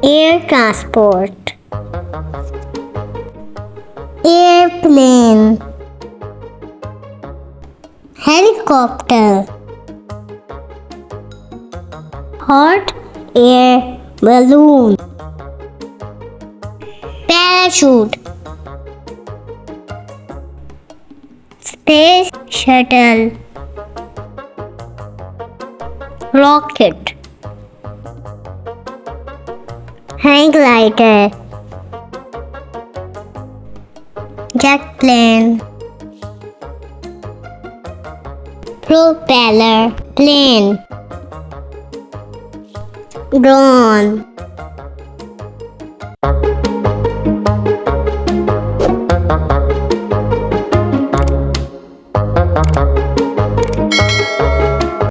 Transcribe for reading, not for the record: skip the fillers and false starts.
Air transport. Airplane. Helicopter. Hot air balloon. Parachute. Space shuttle. Rocket. Hang glider. Jet plane. Propeller plane. Drone.